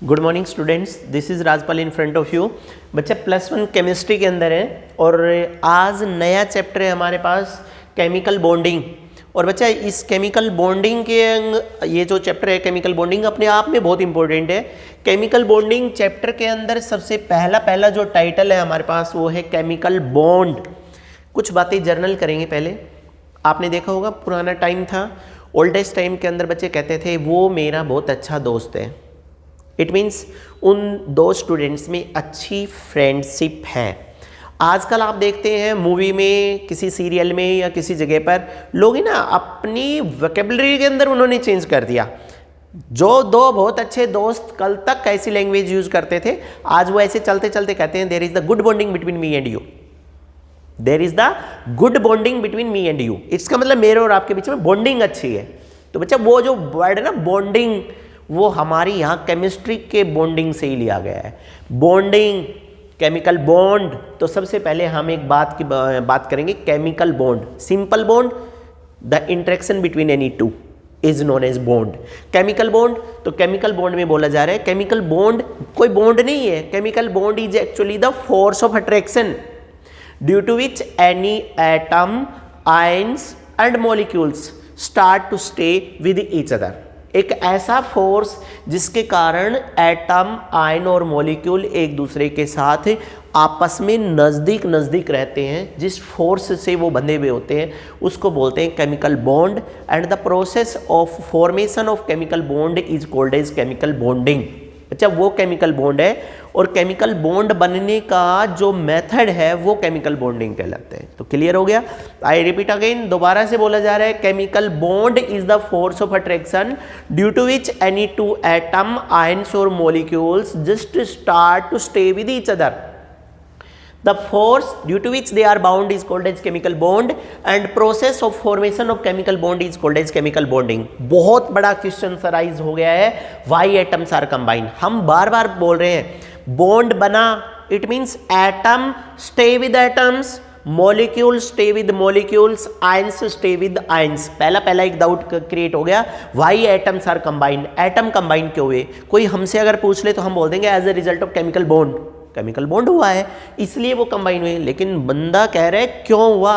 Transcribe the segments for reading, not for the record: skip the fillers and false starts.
Good morning students, this is Rajpal in front of you. बच्चा +1 chemistry के अंदर है और आज नया चैप्टर है हमारे पास केमिकल बॉन्डिंग। और बच्चा इस केमिकल बॉन्डिंग के ये जो चैप्टर है केमिकल बॉन्डिंग अपने आप में बहुत इंपॉर्टेंट है। केमिकल बॉन्डिंग चैप्टर के अंदर सबसे पहला जो टाइटल है हमारे पास वो है केमिकल बॉन्ड। कुछ बातें जर्नल करेंगे पहले। आपने देखा होगा पुराना टाइम था, ओल्डेस्ट टाइम के अंदर बच्चे कहते थे वो मेरा बहुत अच्छा दोस्त है। इट मीन्स उन दो स्टूडेंट्स में अच्छी फ्रेंडशिप है। आजकल आप देखते हैं मूवी में, किसी सीरियल में या किसी जगह पर लोग ही ना अपनी वोकेबलरी के अंदर उन्होंने चेंज कर दिया। जो दो बहुत अच्छे दोस्त कल तक कैसी लैंग्वेज यूज करते थे, आज वो ऐसे चलते चलते कहते हैं there is the good bonding between me and you. There is the good bonding between me and you. इसका मतलब मेरे और आपके बीच में बॉन्डिंग अच्छी है। तो बच्चा वो जो वर्ड है ना बॉन्डिंग, वो हमारी यहाँ केमिस्ट्री के बॉन्डिंग से ही लिया गया है। Bonding, chemical bond. तो सबसे पहले हम एक बात करेंगे chemical bond. Simple bond, the interaction between any two is known as bond. Chemical bond, तो केमिकल बॉन्ड में बोला जा रहा है केमिकल बॉन्ड कोई बॉन्ड नहीं है। Chemical bond is actually the force of attraction due to which any atom, ions and molecules start to stay with each other. एक ऐसा फोर्स जिसके कारण एटम, आयन और मॉलिक्यूल एक दूसरे के साथ आपस में नज़दीक रहते हैं, जिस फोर्स से वो बंधे हुए होते हैं उसको बोलते हैं chemical bond. And the process of formation of chemical bond is called as chemical bonding. अच्छा, वो केमिकल बॉन्ड है और केमिकल बॉन्ड बनने का जो मेथड है वो केमिकल बॉन्डिंग कहलाते हैं। तो क्लियर हो गया। आई रिपीट अगेन, दोबारा से बोला जा रहा है chemical bond is the force of attraction due to which any two atom, ions और molecules just start to stay with each other. The force due to which they are bound is called as chemical bond and process of formation of chemical bond is called as chemical bonding। बहुत बड़ा question rise हो गया है, why atoms are combined। हम बार बार बोल रहे हैं bond बना, it means atom stay with atoms, molecule stay with molecules, ions stay with ions. पहला एक डाउट क्रिएट हो गया, why atoms are combined. Atom combined क्यों हुए? कोई हमसे अगर पूछ ले तो हम बोल देंगे as a result of chemical bond. Chemical bond हुआ है इसलिए वो कंबाइन हुए। लेकिन बंदा कह रहा है क्यों हुआ,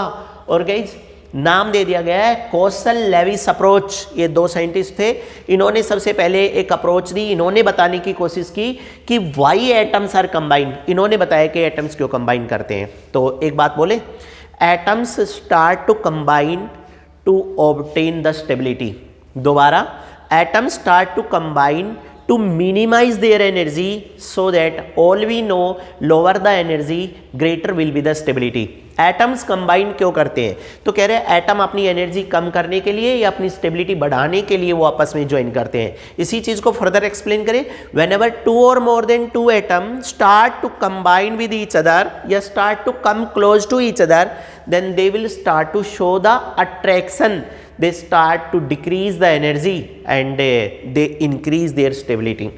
और गाइस नाम दे दिया गया है कौशल लेविस अप्रोच। ये दो साइंटिस्ट थे, इन्होंने सबसे पहले एक अप्रोच दी। इन्होंने बताने की कोशिश की कि वाई एटम्स आर कंबाइंड। इन्होंने बताया कि एटम्स क्यों कंबाइन करते हैं। तो एक बात बोले, atoms start to combine to obtain the stability. दोबारा, atoms start to combine to minimize their energy so that all we know lower the energy greater will be the stability। Atoms combine क्यों करते हैं? तो कह रहे हैं atom अपनी energy कम करने के लिए या अपनी स्टेबिलिटी बढ़ाने के लिए वो आपस में ज्वाइन करते हैं। इसी चीज को फर्दर एक्सप्लेन करें, व्हेनेवर टू और more than two atom start to combine with each other या start to come close to each other, then they will start to show the attraction. They start to decrease the energy and they increase their stability।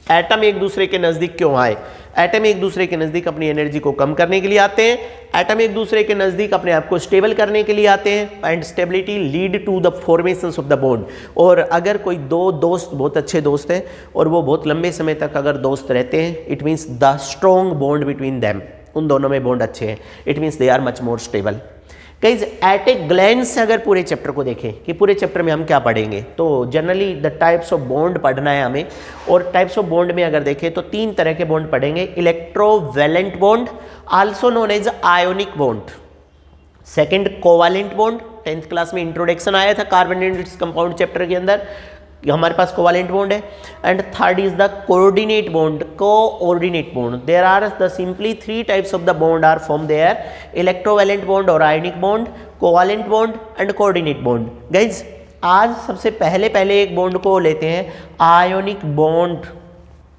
Atom एक दूसरे के नज़दीक क्यों आए? Atom एक दूसरे के नज़दीक अपनी एनर्जी को कम करने के लिए आते हैं। एटम एक दूसरे के नज़दीक अपने आप को स्टेबल करने के लिए आते हैं। And stability lead to the formations of the bond. और अगर कोई दो दोस्त बहुत अच्छे दोस्त हैं और वो बहुत लंबे समय तक अगर दोस्त रहते हैं, it means the strong bond between them. उन दोनों में बॉन्ड अच्छे हैं, it means they are much more stable. Guys at a glance से अगर पूरे चैप्टर को देखें कि पूरे चैप्टर में हम क्या पढ़ेंगे, तो generally the types of bond पढ़ना है हमें। और टाइप्स ऑफ बॉन्ड में अगर देखें तो 3 तरह के बॉन्ड पढ़ेंगे। Electrovalent bond, also known as ionic bond. Second covalent bond, 10th class में इंट्रोडक्शन आया था carbon and its compound chapter के अंदर, हमारे पास कोवालेंट बॉन्ड है। And third is the coordinate bond, coordinate bond. There are the simply 3 types of the bond are form there, electrovalent bond और ionic bond, covalent bond and coordinate bond. Guys आज सबसे पहले एक bond को लेते हैं, ionic bond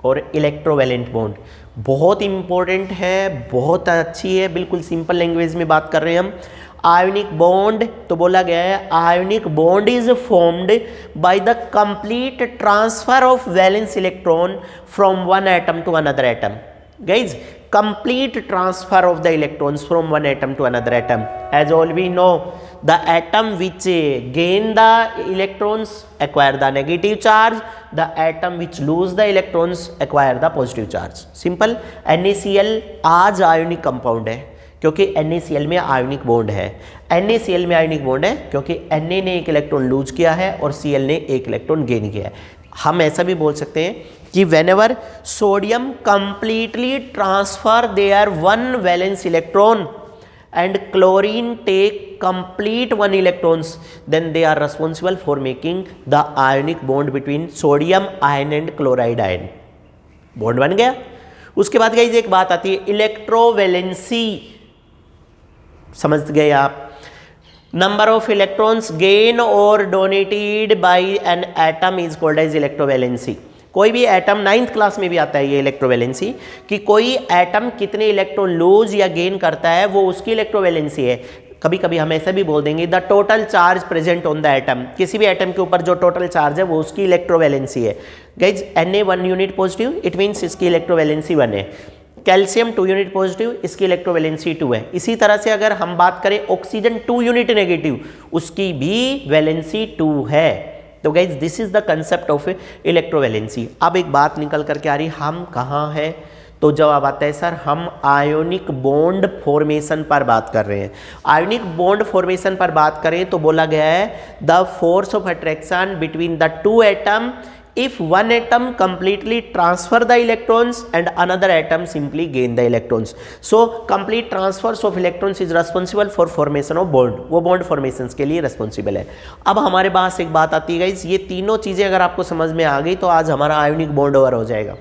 और electrovalent bond. बहुत इंपॉर्टेंट है, बहुत अच्छी है, बिल्कुल सिंपल लैंग्वेज में बात कर रहे हैं हम। आयोनिक बॉन्ड, तो बोला गया है ionic bond is formed by the complete transfer of valence electron from one atom to another atom. Guys complete transfer of the electrons from one atom to another atom. As all we know, the atom which gain the electrons acquire the negative charge, the atom which lose the electrons acquire the positive charge. Simple. NaCl आज ionic compound है क्योंकि NaCl में ionic bond है। NaCl में ionic bond है क्योंकि Na ने एक इलेक्ट्रॉन लूज किया है और Cl ने एक इलेक्ट्रॉन गेन किया है। हम ऐसा भी बोल सकते हैं कि whenever sodium completely transfer their one valence electron and chlorine take complete one electrons, then they are responsible for making the ionic bond between sodium ion and chloride ion. Bond बन गया। उसके बाद गाइस एक बात आती है electrovalency, समझ गए आप। नंबर ऑफ इलेक्ट्रॉन्स गेन और donated by an atom is called as electrovalency. कोई भी एटम 9th क्लास में भी आता है ये इलेक्ट्रोवैलेंसी कि कोई एटम कितने इलेक्ट्रॉन लूज या गेन करता है वो उसकी इलेक्ट्रोवैलेंसी है। कभी कभी हम ऐसा भी बोल देंगे the total charge present on the atom, किसी भी एटम के ऊपर जो टोटल चार्ज है वो उसकी इलेक्ट्रोवैलेंसी है। Guys Na 1 unit positive, it means इसकी इलेक्ट्रोवैलेंसी 1 है। कैल्शियम 2 यूनिट पॉजिटिव, इसकी इलेक्ट्रोवैलेंसी 2 है। इसी तरह से अगर हम बात करें ऑक्सीजन 2 यूनिट नेगेटिव, उसकी भी वैलेंसी 2 है। तो guys this is the concept of electrovalency. अब एक बात निकल करके आ रही, हम कहाँ हैं? तो जवाब आता है सर हम आयोनिक बॉन्ड फॉर्मेशन पर बात कर रहे हैं। आयोनिक बॉन्ड फॉर्मेशन पर बात करें तो बोला गया है the force of attraction between the two atom if one atom completely transfer the electrons and another atom simply gain the electrons. So complete transfers of electrons is responsible for formation of bond. वो bond formations के लिए responsible है। अब हमारे पास एक बात आती है गाइस, ये तीनों चीज़ें अगर आपको समझ में आ गई तो आज हमारा आयोनिक बॉन्ड ओवर हो जाएगा।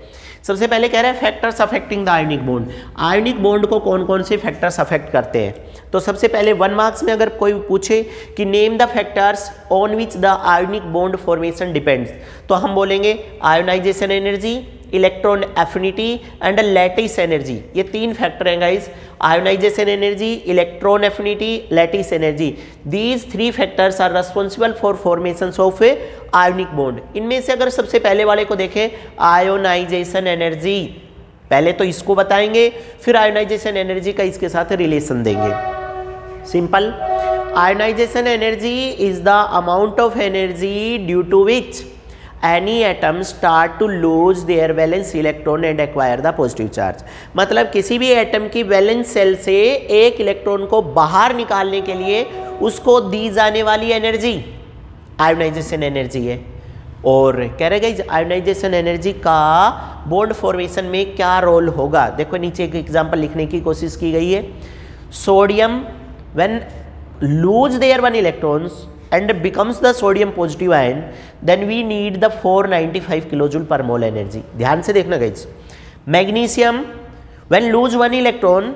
सबसे पहले कह रहे हैं factors affecting the ionic bond. Ionic bond को कौन कौन से फैक्टर्स अफेक्ट करते हैं? तो सबसे पहले 1 मार्क्स में अगर कोई पूछे कि name the factors on which the ionic bond formation depends, तो हम बोलेंगे ionization energy, electron affinity and lattice energy. ये 3 फैक्टर हैं guys, ionization energy, electron affinity, lattice energy. These 3 factors are responsible for formation of a ionic bond. इनमें से अगर सबसे पहले वाले को देखें आयोनाइजेशन एनर्जी, पहले तो इसको बताएंगे फिर आयोनाइजेशन एनर्जी का इसके साथ रिलेशन देंगे। Simple, ionization energy is the amount of energy due to which any atom start to lose their valence electron and acquire the positive charge। मतलब किसी भी एटम की वैलेंस सेल से एक इलेक्ट्रॉन को बाहर निकालने के लिए उसको दी जाने वाली एनर्जी आयोनाइजेशन एनर्जी है। और कह रहे गाइस आयोनाइजेशन एनर्जी का बॉन्ड फॉर्मेशन में क्या रोल होगा? देखो नीचे एक एग्जांपल लिखने की कोशिश की गई है। Sodium when lose their one electrons and becomes the sodium positive ion, then we need the 495 kilojoule per mole energy। ध्यान से देखना guys, magnesium when lose one electron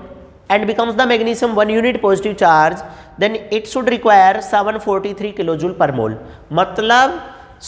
and becomes the magnesium 1 unit positive charge, then it should require 743 kilojoule per mole। मतलब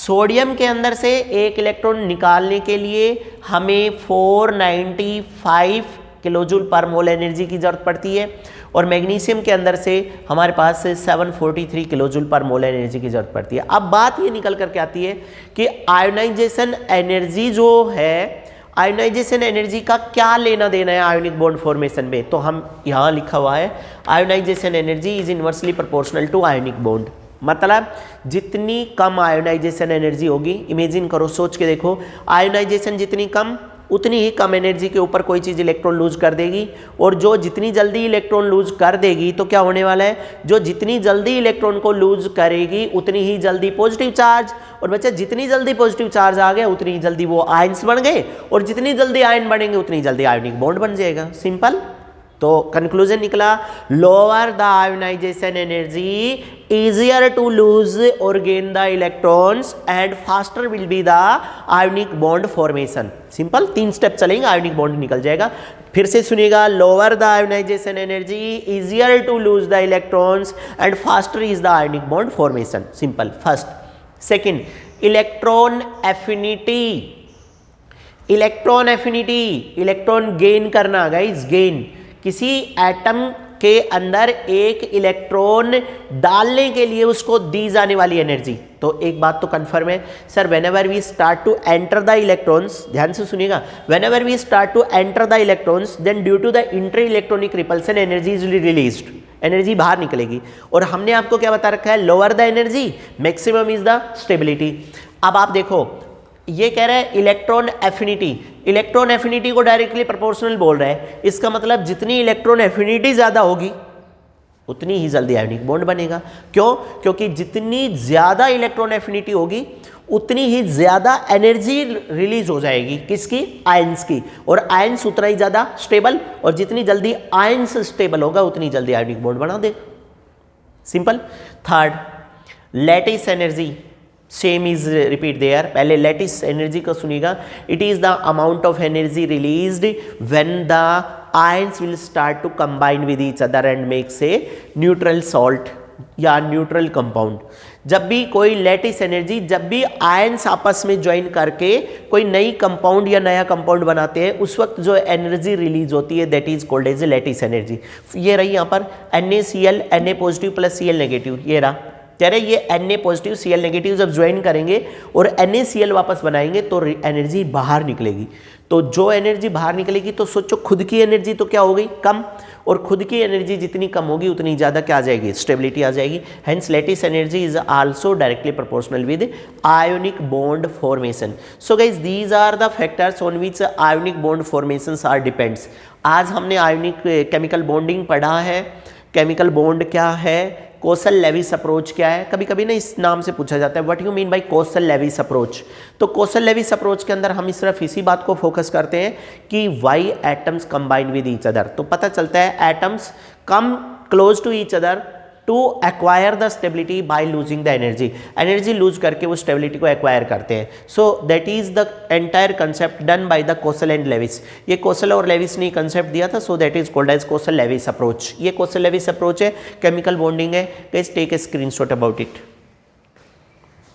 sodium के अंदर से एक electron निकालने के लिए हमें 495 किलोजूल पर मोल एनर्जी की जरूरत पड़ती है और मैग्नीशियम के अंदर से हमारे पास 743 किलोजूल पर मोल एनर्जी की जरूरत पड़ती है। अब बात ये निकल करके आती है कि आयोनाइजेशन एनर्जी जो है, आयोनाइजेशन एनर्जी का क्या लेना देना है आयोनिक बॉन्ड फॉर्मेशन में? तो हम यहाँ लिखा हुआ है ionization energy is inversely proportional to ionic bond. मतलब जितनी कम आयोनाइजेशन एनर्जी होगी, इमेजिन करो, सोच के देखो, आयोनाइजेशन जितनी कम उतनी ही कम एनर्जी के ऊपर कोई चीज़ इलेक्ट्रॉन लूज कर देगी, और जो जितनी जल्दी इलेक्ट्रॉन लूज कर देगी तो क्या होने वाला है, जो जितनी जल्दी इलेक्ट्रॉन को लूज करेगी उतनी ही जल्दी पॉजिटिव चार्ज, और बच्चा जितनी जल्दी पॉजिटिव चार्ज आ गया उतनी जल्दी वो आयन्स बन गए, और जितनी जल्दी आयन बनेंगे उतनी जल्दी आयोनिक बॉन्ड बन जाएगा। सिंपल। तो कंक्लूजन निकला, lower the ionization energy easier to lose or gain the electrons and faster will be the ionic bond formation। Simple, 3 step चलेंगे, आयोनिक बॉन्ड निकल जाएगा। फिर से सुनिएगा, lower the ionization energy easier to lose the electrons and faster is the ionic bond formation। Simple, first. Second, electron affinity. Electron affinity, electron gain करना guys, gain. किसी atom के अंदर एक इलेक्ट्रॉन डालने के लिए उसको दी जाने वाली एनर्जी, तो एक बात तो कंफर्म है sir, whenever we start to enter the electrons, ध्यान से सुनिएगा, whenever we start to enter the electrons then due to the inter electronic repulsion energy is released, energy बाहर निकलेगी। और हमने आपको क्या बता रखा है, lower the energy maximum is the stability. अब आप देखो ये कह रहा है इलेक्ट्रॉन एफिनिटी, इलेक्ट्रॉन एफिनिटी को डायरेक्टली प्रोपोर्शनल बोल रहा है, इसका मतलब जितनी इलेक्ट्रॉन एफिनिटी ज्यादा होगी उतनी ही जल्दी आयोनिक बॉन्ड बनेगा। क्यों? क्योंकि जितनी ज्यादा इलेक्ट्रॉन एफिनिटी होगी उतनी ही ज्यादा एनर्जी रिलीज हो जाएगी, किसकी? आयंस की, और आयंस उतना ही ज्यादा स्टेबल, और जितनी जल्दी आयंस स्टेबल होगा उतनी जल्दी आयोनिक बॉन्ड बना देगा। Simple. Third, lattice energy, same is repeat there. पहले लैटिस एनर्जी को सुनिएगा, it is the amount of energy released when the ions will start to combine with each other and makes a neutral salt या neutral compound. जब भी कोई lattice energy, जब भी ions आपस में ज्वाइन करके कोई नई कंपाउंड या नया कंपाउंड बनाते हैं, उस वक्त जो एनर्जी रिलीज होती है that is called as lattice energy. ये रही यहाँ पर NaCl, Na positive plus Cl negative, ये रहा, कह रहे ये Na पॉजिटिव Cl नेगेटिव जब ज्वाइन करेंगे और NaCl वापस बनाएंगे तो एनर्जी बाहर निकलेगी। तो जो एनर्जी बाहर निकलेगी तो सोचो खुद की एनर्जी तो क्या हो गई? कम, और खुद की एनर्जी जितनी कम होगी उतनी ज़्यादा क्या आ जाएगी? स्टेबिलिटी आ जाएगी। Hence lattice energy is also directly proportional with ionic bond formation. So guys these are the factors on which ionic bond formations are depends. आज हमने आयोनिक केमिकल बॉन्डिंग पढ़ा है, केमिकल बॉन्ड क्या है, कोसल लेविस अप्रोच क्या है। कभी कभी ना इस नाम से पूछा जाता है what you mean by Kossel Lewis approach. तो कोसल लेविस अप्रोच के अंदर हम सिर्फ इसी बात को फोकस करते हैं कि why atoms combine with each other. तो पता चलता है atoms come close to each other to acquire the stability by losing the energy, energy lose करके वो स्टेबिलिटी को एक्वायर करते हैं। So that is the entire concept done by the Kossel and Lewis. ये कोसल और Lewis ने concept दिया था, so that is called as Kossel Lewis approach. ये कोसल लेविस अप्रोच है, केमिकल बॉन्डिंग है। Guys take a screenshot about it.